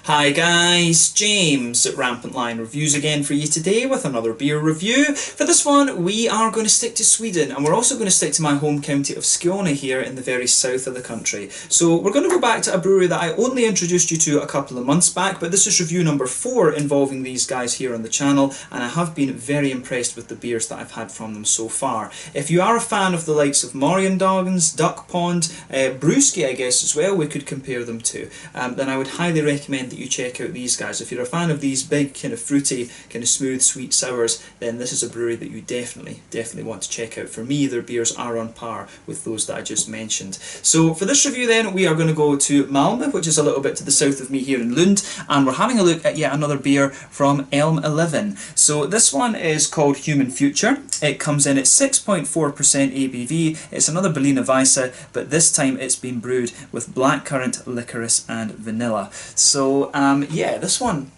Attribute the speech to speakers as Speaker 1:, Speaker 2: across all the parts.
Speaker 1: Hi guys, James at RampantLionReviews again for you today with another beer review. For this one we are going to stick to Sweden, and we're also going to stick to my home county of Skåne here in the very south of the country. So we're going to go back to a brewery that I only introduced you to a couple of months back, but this is review number 4 involving these guys here on the channel, and I have been very impressed with the beers that I've had from them so far. If you are a fan of the likes of Morgendagens, Duck Pond, Brewski I guess as well we could compare them to, then I would highly recommend that you check out these guys. If you're a fan of these big kind of fruity, kind of smooth, sweet sours, then this is a brewery that you definitely want to check out. For me, their beers are on par with those that I just mentioned. So for this review then, we are going to go to Malmö, which is a little bit to the south of me here in Lund, and we're having a look at yet another beer from Elmeleven. So this one is called Human Future. It comes in at 6.4% ABV. It's another Berliner Weisse, but this time it's been brewed with blackcurrant, licorice and vanilla. So yeah, this one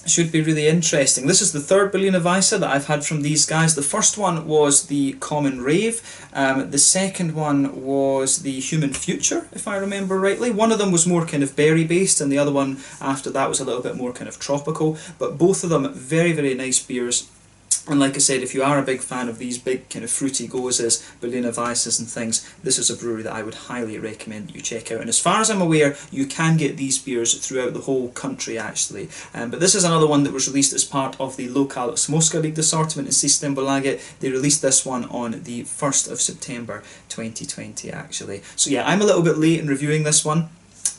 Speaker 1: should be really interesting. This is the third Berliner Weisse that I've had from these guys. The first one was the Common Rave. The second one was the Human Future, if I remember rightly. One of them was more kind of berry based, and the other one after that was a little bit more kind of tropical. But both of them very, very nice beers. And like I said, if you are a big fan of these big kind of fruity gozes, Berliner Weisses and things, this is a brewery that I would highly recommend that you check out. And as far as I'm aware, you can get these beers throughout the whole country actually. But this is another one that was released as part of the Lokal Småska League assortment in Systembolaget. They released this one on the 1st of September 2020 actually. So yeah, I'm a little bit late in reviewing this one.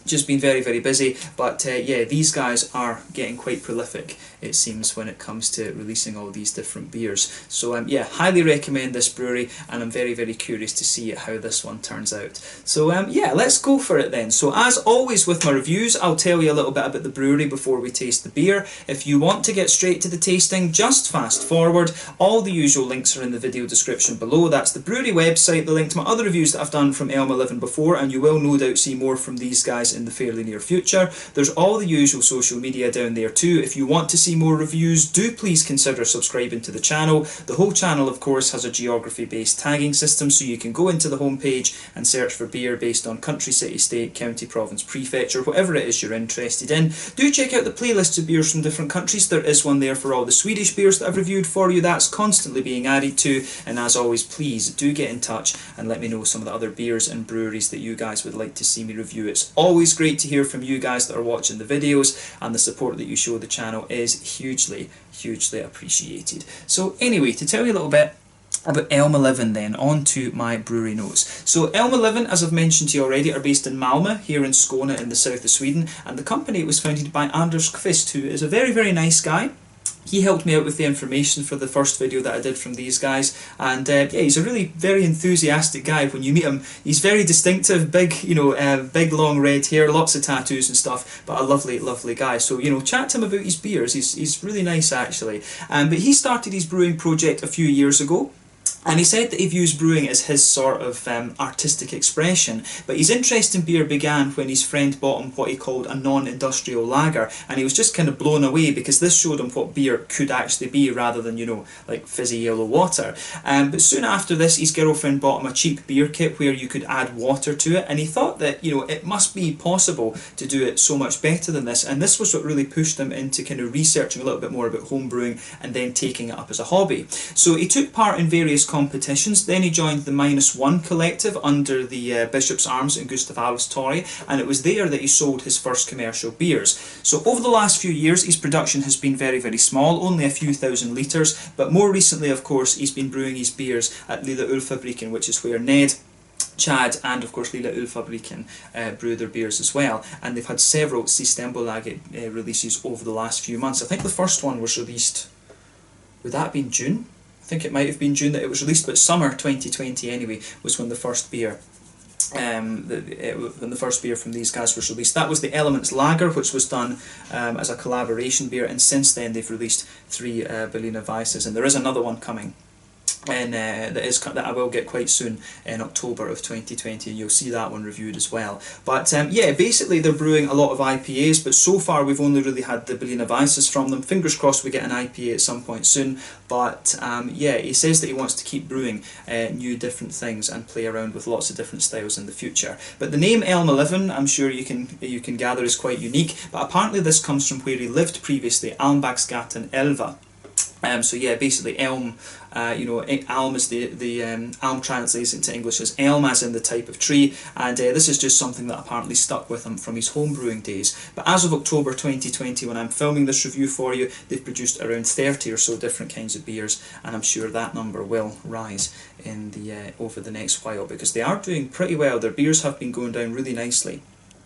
Speaker 1: Just been very, very busy, but yeah, these guys are getting quite prolific, it seems, when it comes to releasing all these different beers. So yeah, highly recommend this brewery, and I'm very, very curious to see how this one turns out. So yeah, let's go for it then. So as always with my reviews, I'll tell you a little bit about the brewery before we taste the beer. If you want to get straight to the tasting, just fast forward. All the usual links are in the video description below. That's the brewery website, the link to my other reviews that I've done from Elmeleven before, and you will no doubt see more from these guys in the fairly near future. There's all the usual social media down there too. If you want to see more reviews, do please consider subscribing to the channel. The whole channel of course has a geography based tagging system, so you can go into the homepage and search for beer based on country, city, state, county, province, prefecture, whatever it is you're interested in. Do check out the playlists of beers from different countries. There is one there for all the Swedish beers that I've reviewed for you. That's constantly being added to, and as always, please do get in touch and let me know some of the other beers and breweries that you guys would like to see me review. It's always great to hear from you guys that are watching the videos, and the support that you show the channel is hugely appreciated. So anyway, to tell you a little bit about Elmeleven then, on to my brewery notes. So Elmeleven, as I've mentioned to you already, are based in Malmö, here in Skåne in the south of Sweden, and the company was founded by Anders Kvist, who is a very, very nice guy. He helped me out with the information for the first video that I did from these guys, and yeah, he's a really very enthusiastic guy. When you meet him, he's very distinctive, big, you know, big long red hair, lots of tattoos and stuff, but a lovely guy. So, you know, chat to him about his beers. He's really nice actually. But he started his brewing project a few years ago. And he said that he views brewing as his sort of artistic expression, but his interest in beer began when his friend bought him what he called a non-industrial lager, and he was just kind of blown away because this showed him what beer could actually be rather than, you know, like fizzy yellow water. But soon after this, his girlfriend bought him a cheap beer kit where you could add water to it, and he thought that, you know, it must be possible to do it so much better than this, and this was what really pushed him into kind of researching a little bit more about home brewing and then taking it up as a hobby. So he took part in various competitions. Then he joined the -1 collective under the Bishop's Arms in Gustav Adolfs Torg, and it was there that he sold his first commercial beers. So over the last few years his production has been very, very small, only a few thousand litres, but more recently of course he's been brewing his beers at Lilla Ölfabriken, which is where Ned, Chad and of course Lilla Ölfabriken brew their beers as well, and they've had several Systembolaget releases over the last few months. I think the first one was released, would that have been June? I think it might have been June that it was released, but summer 2020 anyway was when the first beer when the first beer from these guys was released. That was the Elements Lager, which was done as a collaboration beer, and since then they've released 3 Berliner Weisses, and there is another one coming and that I will get quite soon in October of 2020, and you'll see that one reviewed as well. But yeah, basically they're brewing a lot of IPAs, but so far we've only really had the Berliner Weisses from them. Fingers crossed we get an IPA at some point soon. But yeah, he says that he wants to keep brewing new different things and play around with lots of different styles in the future. But the name Elmeleven, I'm sure you can gather, is quite unique. But apparently this comes from where he lived previously, Almbacksgaten 11. So yeah, basically elm, elm is elm translates into English as elm, as in the type of tree, and this is just something that apparently stuck with him from his home brewing days. But as of October 2020, when I'm filming this review for you, they've produced around 30 or so different kinds of beers, and I'm sure that number will rise in the over the next while, because they are doing pretty well. Their beers have been going down really nicely,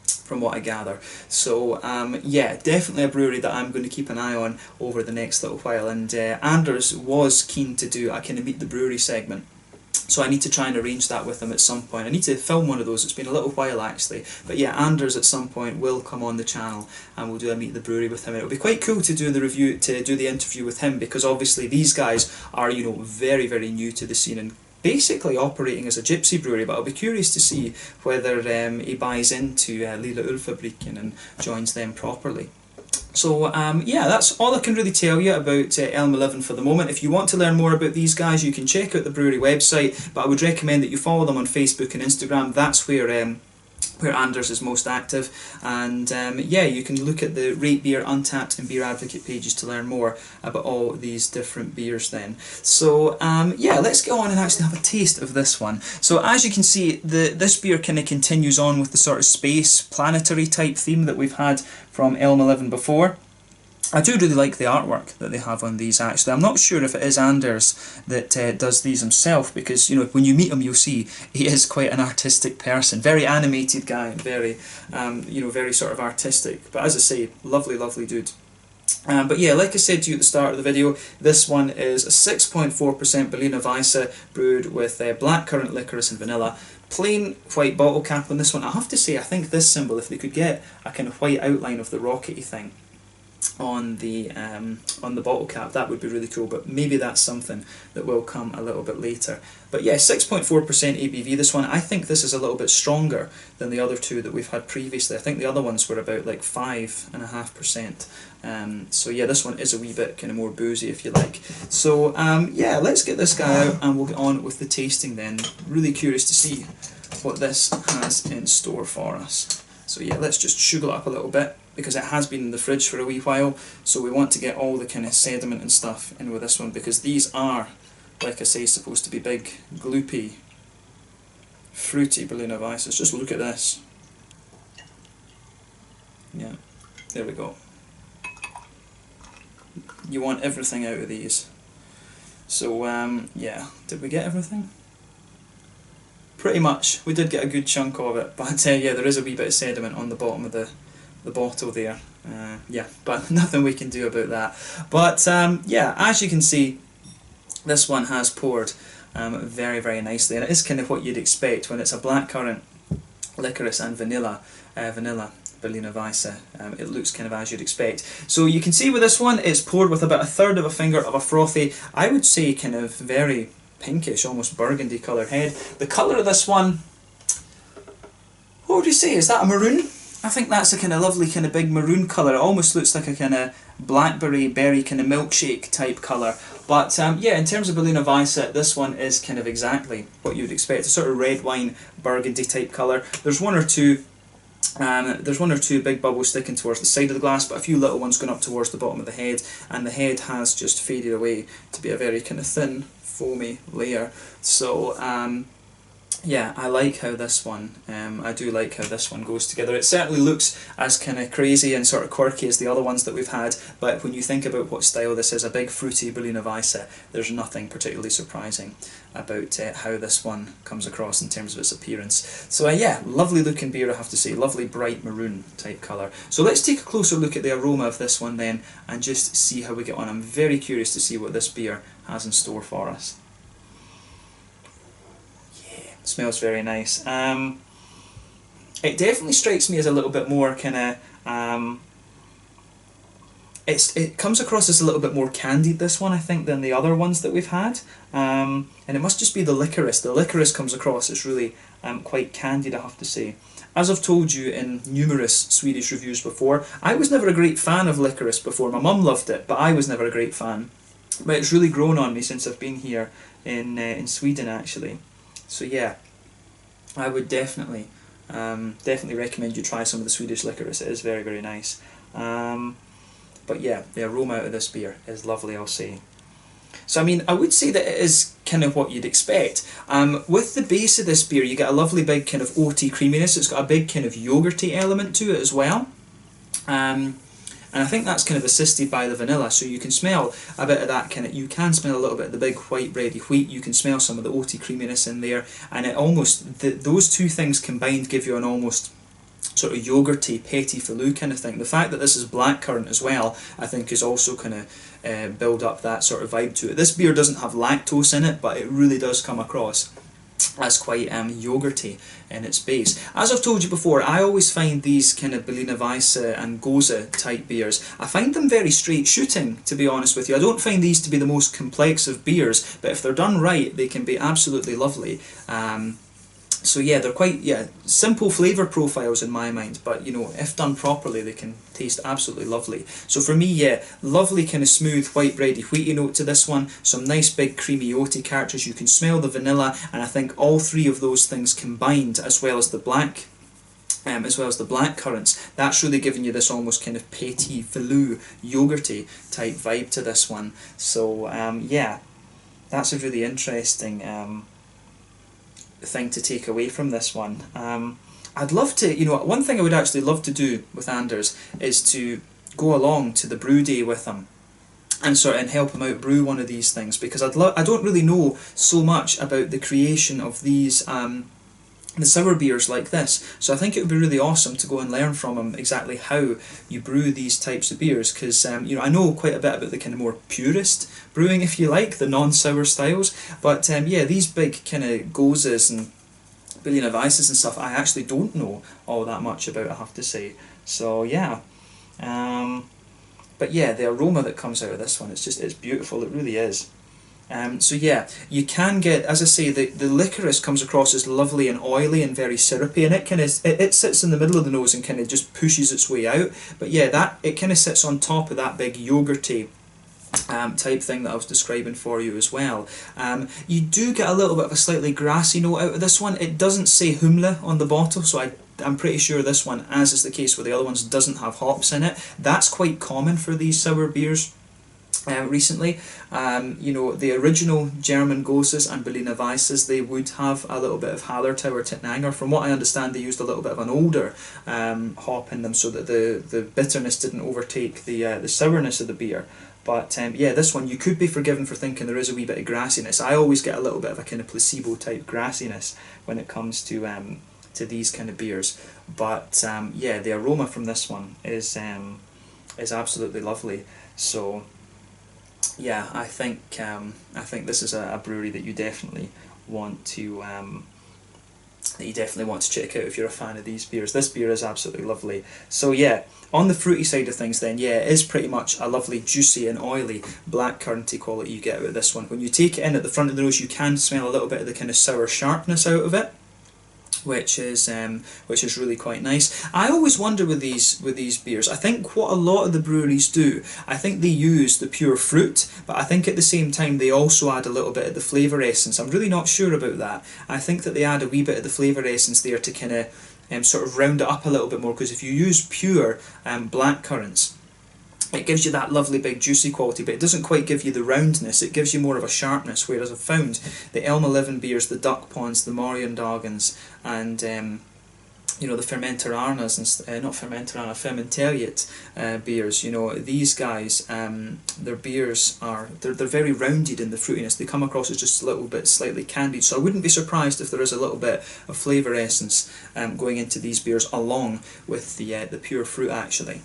Speaker 1: from what I gather. So yeah, definitely a brewery that I'm going to keep an eye on over the next little while. And Anders was keen to do a kind of meet the brewery segment, so I need to try and arrange that with him at some point. I need to film one of those. It's been a little while actually, but yeah, Anders at some point will come on the channel and we'll do a meet the brewery with him. It'll be quite cool to do the interview with him, because obviously these guys are, you know, very, very new to the scene and basically operating as a gypsy brewery. But I'll be curious to see whether he buys into Lilla Ölfabriken and joins them properly. So yeah, that's all I can really tell you about Elmeleven for the moment. If you want to learn more about these guys, you can check out the brewery website, but I would recommend that you follow them on Facebook and Instagram. That's where Anders is most active, and yeah, you can look at the Rate Beer, Untappd and Beer Advocate pages to learn more about all these different beers then. So yeah, let's get on and actually have a taste of this one. So as you can see, this beer kind of continues on with the sort of space, planetary type theme that we've had from Elmeleven before. I do really like the artwork that they have on these actually. I'm not sure if it is Anders that does these himself, because, you know, when you meet him you'll see he is quite an artistic person. Very animated guy and very, you know, very sort of artistic. But as I say, lovely, lovely dude. But yeah, like I said to you at the start of the video, this one is a 6.4% Berliner Weisse brewed with blackcurrant, licorice and vanilla. Plain white bottle cap on this one. I have to say, I think this symbol, if they could get a kind of white outline of the rockety thing on the bottle cap, that would be really cool, but maybe that's something that will come a little bit later. But yeah, 6.4% ABV this one. I think this is a little bit stronger than the other two that we've had previously. I think the other ones were about like 5.5%. So yeah, this one is a wee bit kind of more boozy, if you like. So yeah, let's get this guy out and we'll get on with the tasting then. Really curious to see what this has in store for us. So yeah, let's just sugar it up a little bit, because it has been in the fridge for a wee while, so we want to get all the kind of sediment and stuff in with this one, because these are, like I say, supposed to be big, gloopy, fruity Berliner Weisses. Just look at this. Yeah, there we go. You want everything out of these. So yeah, did we get everything? Pretty much. We did get a good chunk of it, but yeah, there is a wee bit of sediment on the bottom of the bottle there. Yeah, but nothing we can do about that. But yeah, as you can see, this one has poured very, very nicely, and it is kind of what you'd expect when it's a blackcurrant, licorice and vanilla Berliner Weisse. It looks kind of as you'd expect. So you can see with this one, it's poured with about 1/3 of a finger of a frothy, I would say kind of very pinkish, almost burgundy coloured head. The colour of this one, what would you say, is that a maroon? I think that's a kind of lovely kind of big maroon colour. It almost looks like a kind of blackberry berry kind of milkshake type colour. But yeah, in terms of Berliner Weisse, this one is kind of exactly what you'd expect. A sort of red wine burgundy type colour. There's one or two big bubbles sticking towards the side of the glass, but a few little ones going up towards the bottom of the head, and the head has just faded away to be a very kind of thin, foamy layer. So yeah, I like how this one, I do like how this one goes together. It certainly looks as kind of crazy and sort of quirky as the other ones that we've had, but when you think about what style this is, a big fruity Berliner Weisse, there's nothing particularly surprising about how this one comes across in terms of its appearance. So yeah, lovely looking beer, I have to say, lovely bright maroon type colour. So let's take a closer look at the aroma of this one then, and just see how we get on. I'm very curious to see what this beer has in store for us. Smells very nice. It definitely strikes me as a little bit more kind of it comes across as a little bit more candied, this one, I think, than the other ones that we've had. And it must just be the licorice. The licorice comes across as really quite candied, I have to say. As I've told you in numerous Swedish reviews before, I was never a great fan of licorice before. My mum loved it, but I was never a great fan. But it's really grown on me since I've been here in Sweden, actually. So yeah, I would definitely recommend you try some of the Swedish licorice. It is very, very nice. But yeah, the aroma out of this beer is lovely, I'll say. So I mean, I would say that it is kind of what you'd expect. With the base of this beer, you get a lovely big kind of oaty creaminess. It's got a big kind of yogurty element to it as well. And I think that's kind of assisted by the vanilla, so you can smell a bit of that kind of, you can smell a little bit of the big white bready wheat, you can smell some of the oaty creaminess in there, and it almost, those two things combined give you an almost sort of yogurty, petit filou kind of thing. The fact that this is blackcurrant as well, I think, is also kind of build up that sort of vibe to it. This beer doesn't have lactose in it, but it really does come across as quite yogurty in its base. As I've told you before, I always find these kind of Berliner Weisse and Gose type beers, I find them very straight shooting, to be honest with you. I don't find these to be the most complex of beers, but if they're done right, they can be absolutely lovely. So yeah, they're quite simple flavour profiles in my mind, but you know, if done properly, they can taste absolutely lovely. So for me, yeah, lovely kind of smooth white bready wheaty note to this one, some nice big creamy oaty characters, you can smell the vanilla, and I think all three of those things combined, as well as the blackcurrants, that's really giving you this almost kind of petit filou, yogurty type vibe to this one. So yeah, that's a really interesting thing to take away from this one. I'd love to, you know, one thing I would actually love to do with Anders is to go along to the brew day with him and help him out brew one of these things, because I don't really know so much about the creation of these the sour beers like this, so I think it would be really awesome to go and learn from him exactly how you brew these types of beers, because you know, I know quite a bit about the kind of more purist brewing, if you like, the non-sour styles, but yeah, these big kind of Goses and Berliner Weisses and stuff, I actually don't know all that much about, I have to say. So yeah, but yeah, the aroma that comes out of this one, it's beautiful, it really is. So yeah, you can get, as I say, the licorice comes across as lovely and oily and very syrupy, and it sits in the middle of the nose and kind of just pushes its way out. But yeah, it kind of sits on top of that big yogurty type thing that I was describing for you as well. You do get a little bit of a slightly grassy note out of this one. It doesn't say humle on the bottle, so I'm pretty sure this one, as is the case with the other ones, doesn't have hops in it. That's quite common for these sour beers. Recently, you know, the original German Goses and Berliner Weisses, they would have a little bit of Hallertau or Tittnanger. From what I understand, they used a little bit of an older hop in them, so that the bitterness didn't overtake the sourness of the beer. But yeah, this one, you could be forgiven for thinking there is a wee bit of grassiness. I always get a little bit of a kind of placebo type grassiness when it comes to these kind of beers. But yeah, the aroma from this one is absolutely lovely. So yeah, I think this is a brewery that you definitely want to check out if you're a fan of these beers. This beer is absolutely lovely. So yeah, on the fruity side of things then, yeah, it is pretty much a lovely juicy and oily blackcurranty quality you get out of this one. When you take it in at the front of the nose, you can smell a little bit of the kind of sour sharpness out of it, which is really quite nice. I always wonder with these beers, I think what a lot of the breweries do, I think they use the pure fruit, but I think at the same time they also add a little bit of the flavour essence. I'm really not sure about that. I think that they add a wee bit of the flavour essence there to kind of sort of round it up a little bit more, because if you use pure blackcurrants, it gives you that lovely big juicy quality, but it doesn't quite give you the roundness, it gives you more of a sharpness, whereas I've found the Elmeleven beers, the Duck Ponds, the Morgendagens, and you know, the Fermenterarnas, and not Fermenterarna, Fermentariat beers, you know, these guys, their beers they're very rounded in the fruitiness. They come across as just a little bit slightly candied, so I wouldn't be surprised if there is a little bit of flavour essence going into these beers along with the pure fruit actually.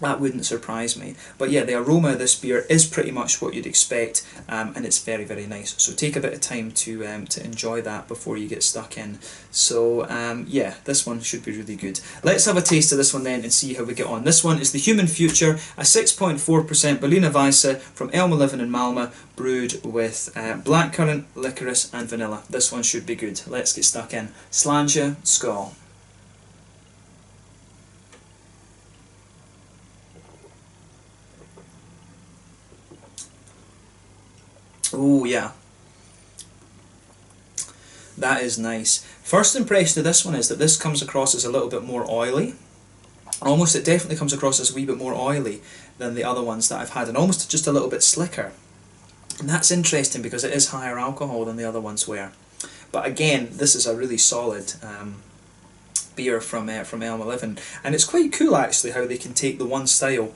Speaker 1: That wouldn't surprise me. But yeah, the aroma of this beer is pretty much what you'd expect, and it's very, very nice. So take a bit of time to enjoy that before you get stuck in. So yeah, this one should be really good. Let's have a taste of this one then and see how we get on. This one is the Human Future, a 6.4% Berliner Weisse from Elmeleven in Malmö, brewed with blackcurrant, licorice and vanilla. This one should be good. Let's get stuck in. Slàinte, skål. Oh yeah, that is nice. First impression of this one is that this comes across as a little bit more oily. Almost, it definitely comes across as a wee bit more oily than the other ones that I've had, and almost just a little bit slicker. And that's interesting because it is higher alcohol than the other ones were. But again, this is a really solid beer from Elmeleven, and it's quite cool actually how they can take the one style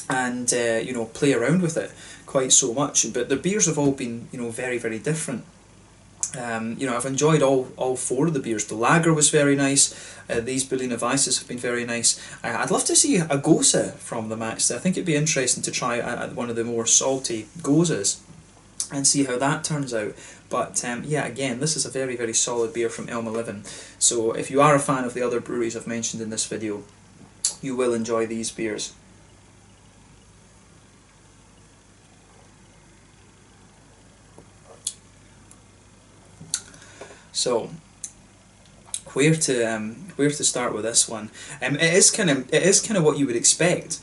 Speaker 1: and you know, play around with it quite so much. But the beers have all been, you know, very, very different. You know, I've enjoyed all four of the beers. The lager was very nice. These Berliner Weisses have been very nice. I'd love to see a Gose from them actually. I think it'd be interesting to try one of the more salty Goses and see how that turns out. But yeah, again, this is a very, very solid beer from Elmeleven. So if you are a fan of the other breweries I've mentioned in this video, you will enjoy these beers. So, where to start with this one? It is kind of what you would expect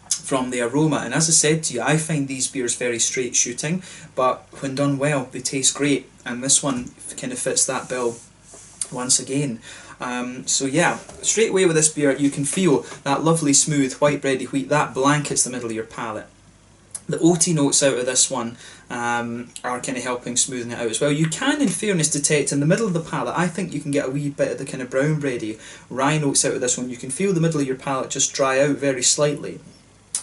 Speaker 1: from the aroma, and as I said to you, I find these beers very straight shooting, but when done well, they taste great, and this one kind of fits that bill once again. So yeah, straight away with this beer, you can feel that lovely smooth white bready wheat that blankets the middle of your palate. The oaty notes out of this one are kind of helping smoothen it out as well. You can, in fairness, detect in the middle of the palate, I think you can get a wee bit of the kind of brown bready rye notes out of this one. You can feel the middle of your palate just dry out very slightly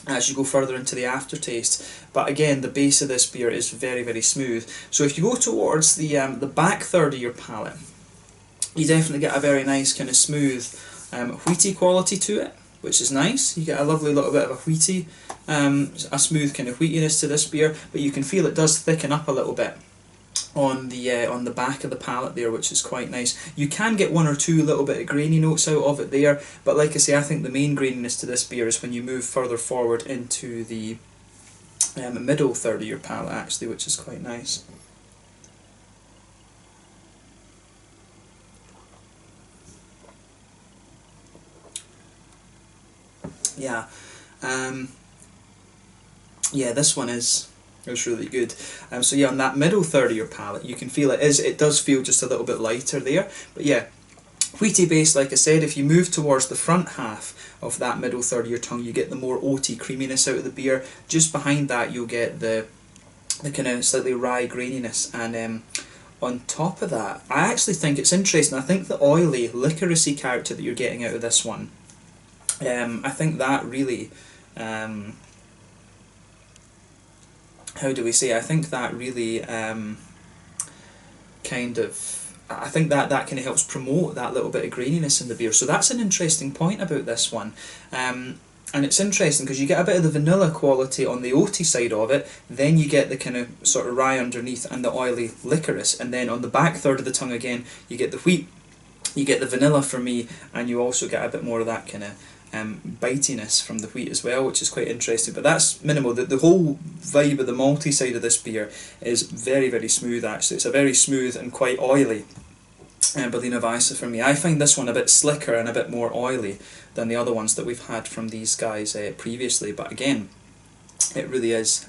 Speaker 1: as you go further into the aftertaste. But again, the base of this beer is very, very smooth. So if you go towards the back third of your palate, you definitely get a very nice kind of smooth wheaty quality to it, which is nice. You get a lovely little bit of a wheaty, a smooth kind of wheatiness to this beer, but you can feel it does thicken up a little bit on the back of the palate there, which is quite nice. You can get one or two little bit of grainy notes out of it there, but like I say, I think the main graininess to this beer is when you move further forward into the middle third of your palate actually, which is quite nice. Yeah, yeah, this one is really good. So yeah, on that middle third of your palate, you can feel it does feel just a little bit lighter there. But yeah, wheaty base, like I said. If you move towards the front half of that middle third of your tongue, you get the more oaty creaminess out of the beer. Just behind that, you'll get the kind of slightly rye graininess, and on top of that, I actually think it's interesting. I think the oily, licoricey character that you're getting out of this one, I think that really, how do we say? I think that really I think that kind of helps promote that little bit of graininess in the beer. So that's an interesting point about this one. And it's interesting because you get a bit of the vanilla quality on the oaty side of it, then you get the kind of sort of rye underneath and the oily licorice, and then on the back third of the tongue again, you get the wheat, you get the vanilla for me, and you also get a bit more of that kind of bitiness from the wheat as well, which is quite interesting. But that's minimal. The whole vibe of the malty side of this beer is very, very smooth actually. It's a very smooth and quite oily Berliner Weisse for me. I find this one a bit slicker and a bit more oily than the other ones that we've had from these guys previously, but again, it really is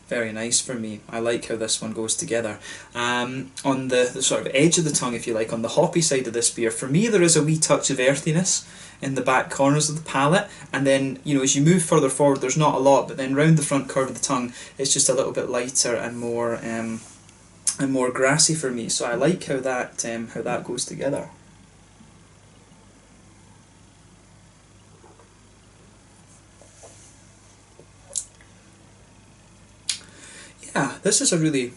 Speaker 1: very nice for me. I like how this one goes together. On the sort of edge of the tongue, if you like, on the hoppy side of this beer, for me there is a wee touch of earthiness in the back corners of the palate, and then, you know, as you move further forward there's not a lot, but then round the front curve of the tongue it's just a little bit lighter and more grassy for me. So I like how that goes together. Yeah, this is a really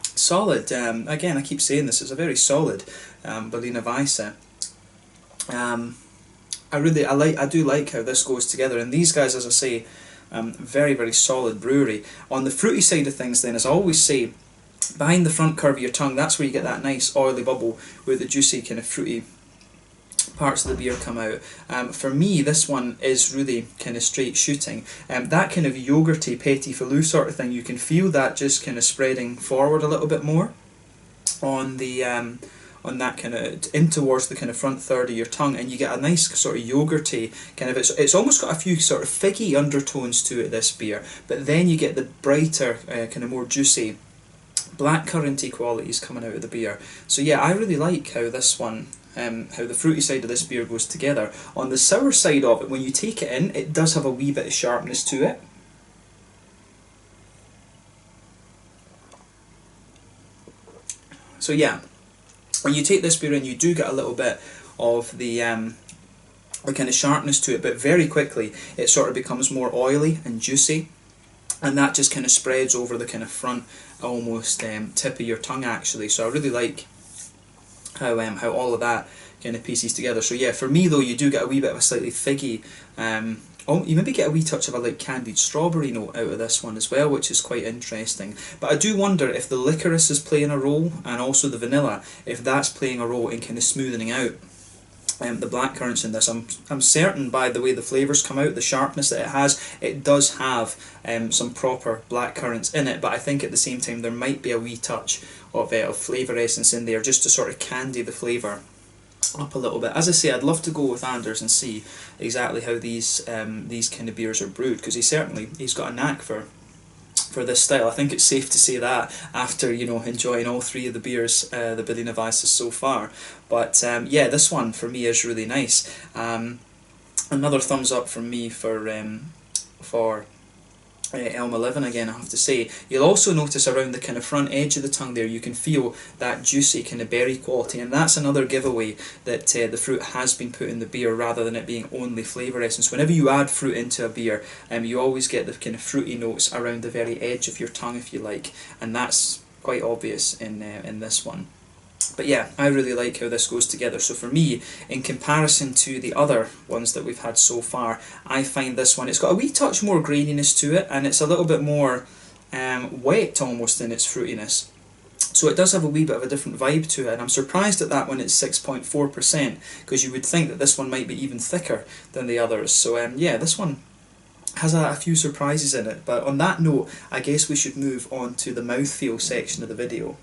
Speaker 1: solid, again I keep saying this, is a very solid Berliner Weisse. I do like how this goes together, and these guys, as I say, very, very solid brewery. On the fruity side of things then, as I always say, behind the front curve of your tongue, that's where you get that nice oily bubble where the juicy kind of fruity parts of the beer come out. For me, this one is really kind of straight shooting. That kind of yogurty, petit filou sort of thing, you can feel that just kind of spreading forward a little bit more on the on that kind of in towards the kind of front third of your tongue, and you get a nice sort of yogurty kind of, it's almost got a few sort of figgy undertones to it, this beer, but then you get the brighter kind of more juicy blackcurranty qualities coming out of the beer. So yeah, I really like how this one, how the fruity side of this beer goes together. On the sour side of it, when you take it in, it does have a wee bit of sharpness to it. So yeah, when you take this beer in, you do get a little bit of the kind of sharpness to it, but very quickly it sort of becomes more oily and juicy, and that just kind of spreads over the kind of front, almost tip of your tongue actually. So I really like how all of that kind of pieces together. So yeah, for me though, you do get a wee bit of a slightly figgy, you maybe get a wee touch of a like candied strawberry note out of this one as well, which is quite interesting. But I do wonder if the licorice is playing a role, and also the vanilla, if that's playing a role in kind of smoothing out the blackcurrants in this. I'm certain by the way the flavours come out, the sharpness that it has, it does have some proper blackcurrants in it, but I think at the same time there might be a wee touch of flavour essence in there, just to sort of candy the flavour up a little bit. As I say, I'd love to go with Anders and see exactly how these kind of beers are brewed, because he's got a knack for this style. I think it's safe to say that after, you know, enjoying all three of the beers, the Berliner Weisse so far. But yeah, this one for me is really nice. Another thumbs up from me for Elmeleven again, I have to say. You'll also notice around the kind of front edge of the tongue there, you can feel that juicy kind of berry quality, and that's another giveaway that the fruit has been put in the beer rather than it being only flavour essence. Whenever you add fruit into a beer, you always get the kind of fruity notes around the very edge of your tongue, if you like, and that's quite obvious in this one. But yeah, I really like how this goes together. So for me, in comparison to the other ones that we've had so far, I find this one, it's got a wee touch more graininess to it, and it's a little bit more wet almost in its fruitiness. So it does have a wee bit of a different vibe to it, and I'm surprised at that when it's 6.4%, because you would think that this one might be even thicker than the others. So yeah, this one has a few surprises in it. But on that note, I guess we should move on to the mouthfeel section of the video.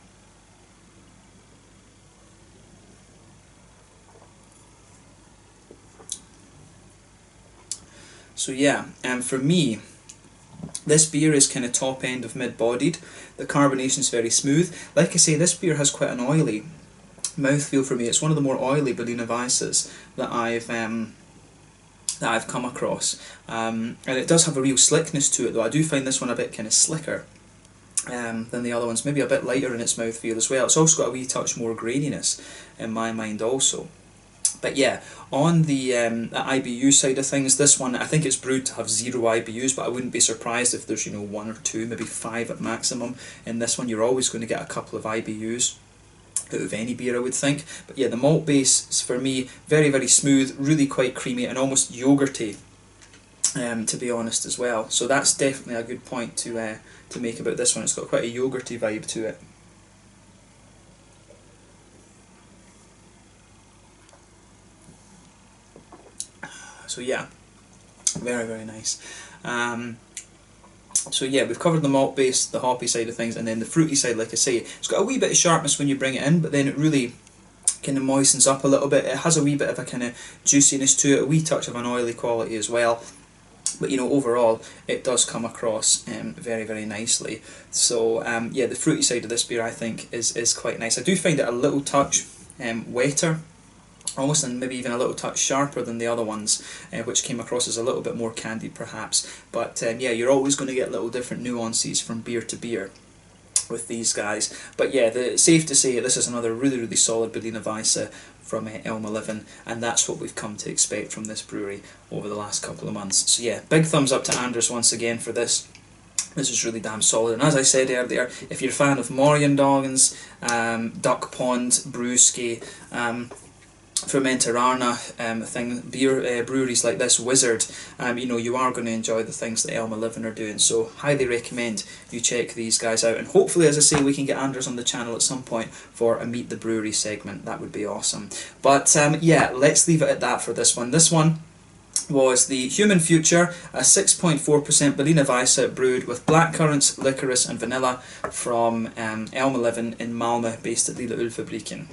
Speaker 1: So yeah, for me, this beer is kind of top end of mid-bodied. The carbonation is very smooth. Like I say, this beer has quite an oily mouthfeel for me. It's one of the more oily Berliner Weisses that I've come across. And it does have a real slickness to it, though. I do find this one a bit kind of slicker than the other ones. Maybe a bit lighter in its mouthfeel as well. It's also got a wee touch more graininess in my mind also. But yeah, on the IBU side of things, this one, I think it's brewed to have 0 IBUs, but I wouldn't be surprised if there's, you know, 1 or 2, maybe 5 at maximum. In this one, you're always going to get a couple of IBUs out of any beer, I would think. But yeah, the malt base is, for me, very, very smooth, really quite creamy, and almost yogurty, to be honest, as well. So that's definitely a good point to make about this one. It's got quite a yogurty vibe to it. So yeah, very, very nice. So yeah, we've covered the malt base, the hoppy side of things, and then the fruity side, like I say, it's got a wee bit of sharpness when you bring it in, but then it really kind of moistens up a little bit. It has a wee bit of a kind of juiciness to it, a wee touch of an oily quality as well. But you know, overall, it does come across very, very nicely. So yeah, the fruity side of this beer, I think, is quite nice. I do find it a little touch wetter, almost, and maybe even a little touch sharper than the other ones, which came across as a little bit more candied perhaps. But yeah, you're always going to get little different nuances from beer to beer with these guys. But yeah, safe to say this is another really, really solid Berliner Weisse from Elmeleven, and that's what we've come to expect from this brewery over the last couple of months. So yeah, big thumbs up to Anders once again for this. This is really damn solid, and as I said earlier, if you're a fan of Morgendogens, Duck Pond, Brewski, fermentarana breweries like this, Wizard, you know, you are going to enjoy the things that Elmeleven are doing. So highly recommend you check these guys out, and hopefully, as I say, we can get Anders on the channel at some point for a Meet the Brewery segment. That would be awesome. But yeah, let's leave it at that for this one. This one was the Human Future, a 6.4% Berliner Weisse brewed with blackcurrants, licorice and vanilla from Elmeleven in Malmö, based at Lilla Ölfabriken.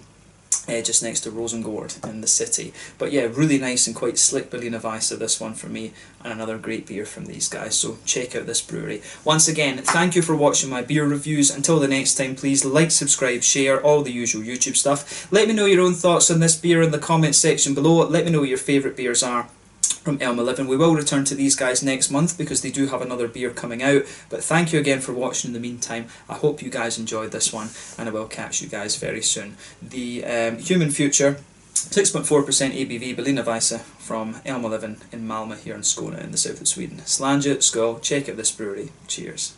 Speaker 1: Just next to Rosengård in the city. But yeah, really nice and quite slick Berliner Weisse, this one for me, and another great beer from these guys, so check out this brewery. Once again, thank you for watching my beer reviews. Until the next time, please like, subscribe, share, all the usual YouTube stuff. Let me know your own thoughts on this beer in the comments section below. Let me know what your favourite beers are from Elmeleven. We will return to these guys next month because they do have another beer coming out. But thank you again for watching in the meantime. I hope you guys enjoyed this one, and I will catch you guys very soon. The Human Future, 6.4% ABV Berliner Weisse from Elmeleven in Malmö here in Skåne in the south of Sweden. Slange, skål, check out this brewery. Cheers.